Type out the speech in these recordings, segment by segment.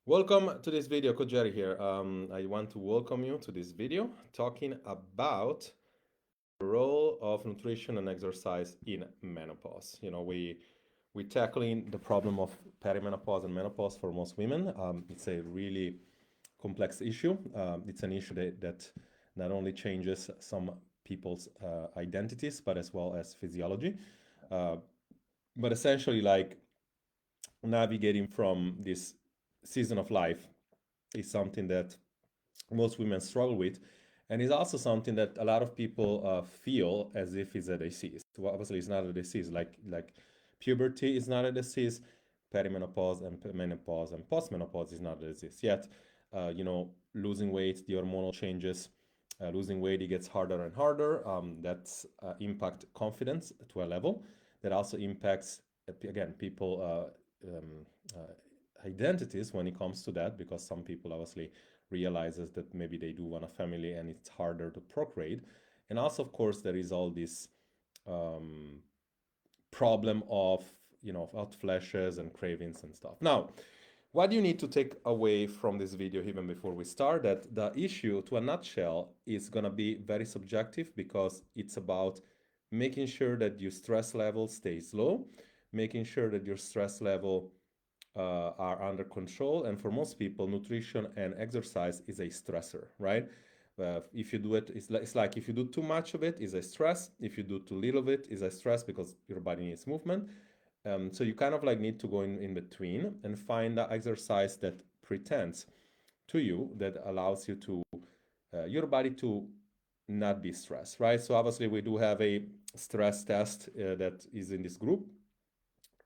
Welcome to this video, Coach Jerry here. I want to welcome you to this video talking about the role of nutrition and exercise in menopause. We tackling the problem of perimenopause and menopause for most women. It's a really complex issue. It's an issue that not only changes some people's identities, but as well as physiology. Uh, but essentially, like navigating from this season of life is something that most women struggle with, and is also something that a lot of people feel as if it's a disease. Well, obviously, it's not a disease. Like puberty is not a disease, perimenopause and menopause and postmenopause is not a disease. Yet, losing weight, the hormonal changes, losing weight, it gets harder and harder. That's impact confidence to a level that also impacts again people. Identities when it comes to that, because some people obviously realizes that maybe they do want a family and it's harder to procreate. And also, of course, there is all this um, problem of hot flashes and cravings and stuff. Now, what you need to take away from this video, even before we start, that the issue, to a nutshell, is going to be very subjective, because it's about making sure that your stress level stays low, making sure that your stress level are under control. And for most people, nutrition and exercise is a stressor, right? If you do it, it's like if you do too much of it, is a stress. If you do too little of it, is a stress, because your body needs movement. So you kind of like need to go in between and find the exercise that pretends to you, that allows you to your body to not be stressed, right? So obviously we do have a stress test that is in this group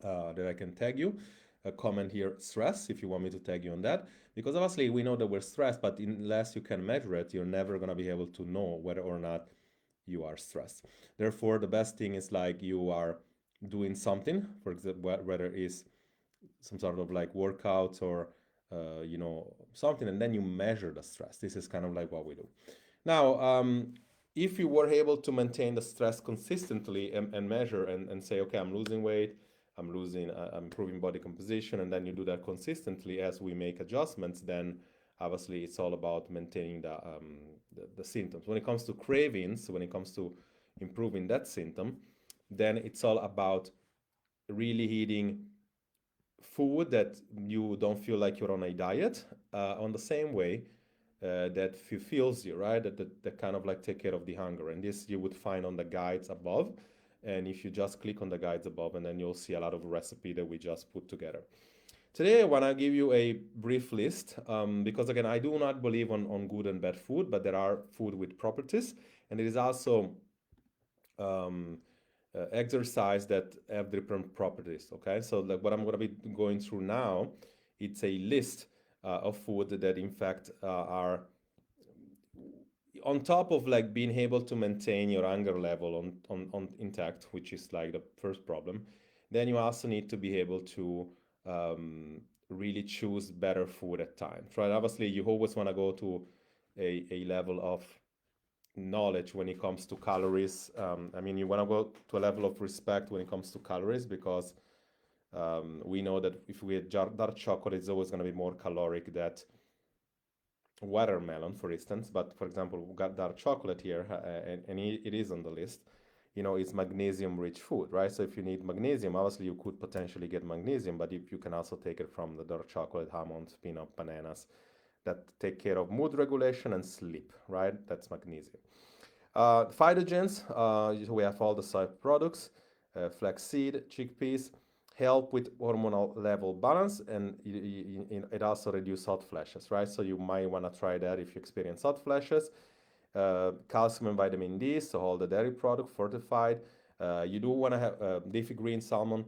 that I can tag you. A comment here, stress, if you want me to tag you on that, because obviously we know that we're stressed, but unless you can measure it, you're never going to be able to know whether or not you are stressed. Therefore, the best thing is like you are doing something, for example, whether it's some sort of like workouts or something, and then you measure the stress. This is kind of like what we do. Now, if you were able to maintain the stress consistently and measure and say, okay, I'm losing weight, I'm improving body composition, and then you do that consistently as we make adjustments, then obviously it's all about maintaining the symptoms. When it comes to cravings, when it comes to improving that symptom, then it's all about really eating food that you don't feel like you're on a diet, on the same way that fulfills you, right? That kind of like take care of the hunger. And this you would find on the guides above. And if you just click on the guides above, and then you'll see a lot of recipe that we just put together. Today, I want to give you a brief list, because again, I do not believe on good and bad food, but there are food with properties. And there is also um, exercise that have different properties. Okay, so like what I'm going to be going through now, it's a list of food that in fact are on top of like being able to maintain your hunger level on intact, which is like the first problem. Then you also need to be able to really choose better food at times, right? Obviously, you always want to go to a level of knowledge when it comes to calories. I mean, you want to go to a level of respect when it comes to calories, because we know that if we eat dark chocolate, it's always going to be more caloric than watermelon, for instance. But for example, we got dark chocolate here, and it is on the list. It's magnesium-rich food, right? So if you need magnesium, obviously you could potentially get magnesium, but if you can also take it from the dark chocolate, almonds, peanut, bananas, that take care of mood regulation and sleep, right? That's magnesium. Phytogens, we have all the soy products, flaxseed, chickpeas, help with hormonal level balance, and it also reduces hot flashes, right? So you might want to try that if you experience hot flashes. Calcium and vitamin D, so all the dairy product fortified. You do want to have leafy green salmon.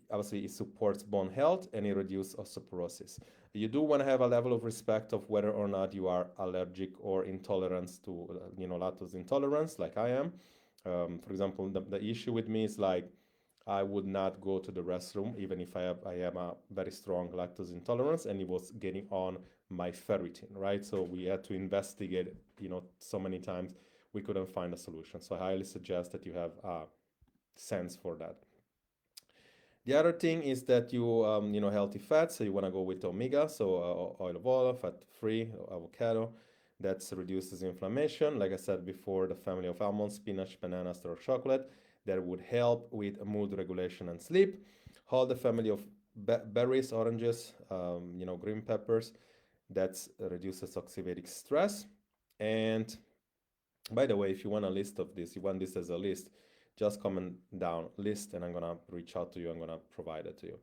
Obviously, it supports bone health and it reduces osteoporosis. You do want to have a level of respect of whether or not you are allergic or intolerant to, lactose intolerance, like I am. For example, the issue with me is like I would not go to the restroom even if I am a very strong lactose intolerance, and it was getting on my ferritin, right? So we had to investigate, so many times we couldn't find a solution. So I highly suggest that you have a sense for that. The other thing is that healthy fats. So you want to go with omega, so oil of olive, fat-free, avocado. That reduces inflammation. Like I said before, the family of almonds, spinach, bananas, dark chocolate. That would help with mood regulation and sleep. All the family of berries, oranges, green peppers. That reduces oxidative stress. And by the way, if you want a list of this, you want this as a list, just comment down list and I'm gonna reach out to you. I'm gonna provide it to you.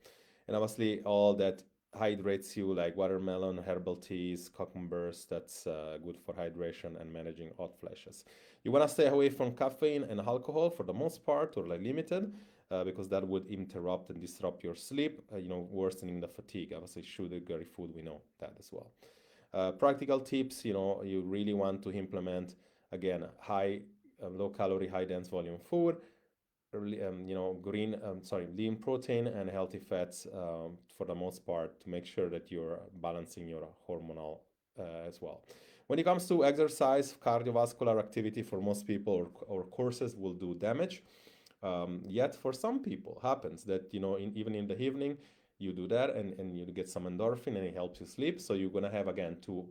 And obviously, all that hydrates you, like watermelon, herbal teas, cucumbers, that's good for hydration and managing hot flashes. You wanna stay away from caffeine and alcohol for the most part, or like limited, because that would interrupt and disrupt your sleep, worsening the fatigue. Obviously, sugary food, we know that as well. Practical tips, you really want to implement again low calorie, high dense volume food, lean protein and healthy fats for the most part to make sure that you're balancing your hormonal as well. When it comes to exercise, cardiovascular activity for most people or courses will do damage. Yet for some people happens that even in the evening you do that and you get some endorphin and it helps you sleep. So you're gonna have again to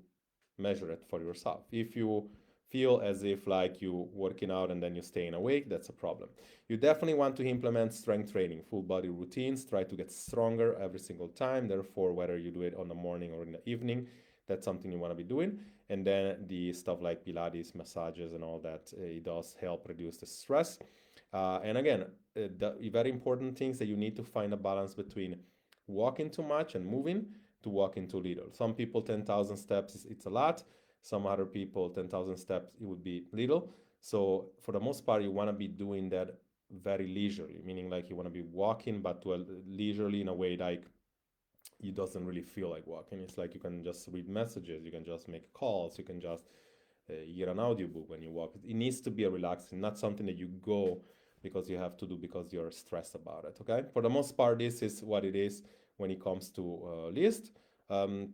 measure it for yourself. If you feel as if like you working out and then you're staying awake, that's a problem. You definitely want to implement strength training, full body routines, try to get stronger every single time. Therefore, whether you do it on the morning or in the evening, that's something you want to be doing. And then the stuff like Pilates, massages, and all that, it does help reduce the stress. And again, the very important things that you need to find a balance between walking too much and moving to walking too little. Some people 10,000 steps it's a lot. Some other people 10,000 steps it would be little. So for the most part, you want to be doing that very leisurely, meaning like you want to be walking, but to a leisurely in a way like it doesn't really feel like walking. It's like you can just read messages, you can just make calls, you can just hear an audiobook when you walk. It needs to be a relaxing, not something that you go because you have to do because you're stressed about it. Okay. For the most part, this is what it is when it comes to list.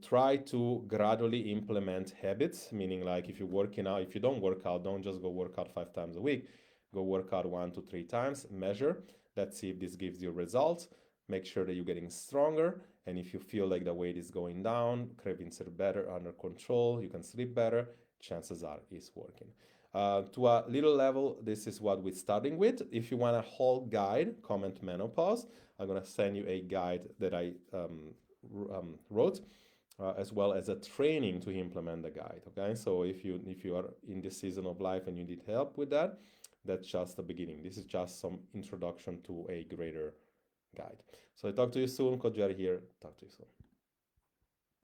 Try to gradually implement habits, meaning like if you're working out, if you don't work out, don't just go work out 5 times a week. Go work out 1 to 3 times, measure. Let's see if this gives you results. Make sure that you're getting stronger. And if you feel like the weight is going down, cravings are better under control, you can sleep better, chances are it's working. To a little level, this is what we're starting with. If you want a whole guide, comment menopause. I'm gonna send you a guide that I wrote, as well as a training to implement the guide. Okay, so if you are in this season of life and you need help with that, that's just the beginning. This is just some introduction to a greater guide. So I talk to you soon. Coach Jerry here. Talk to you soon.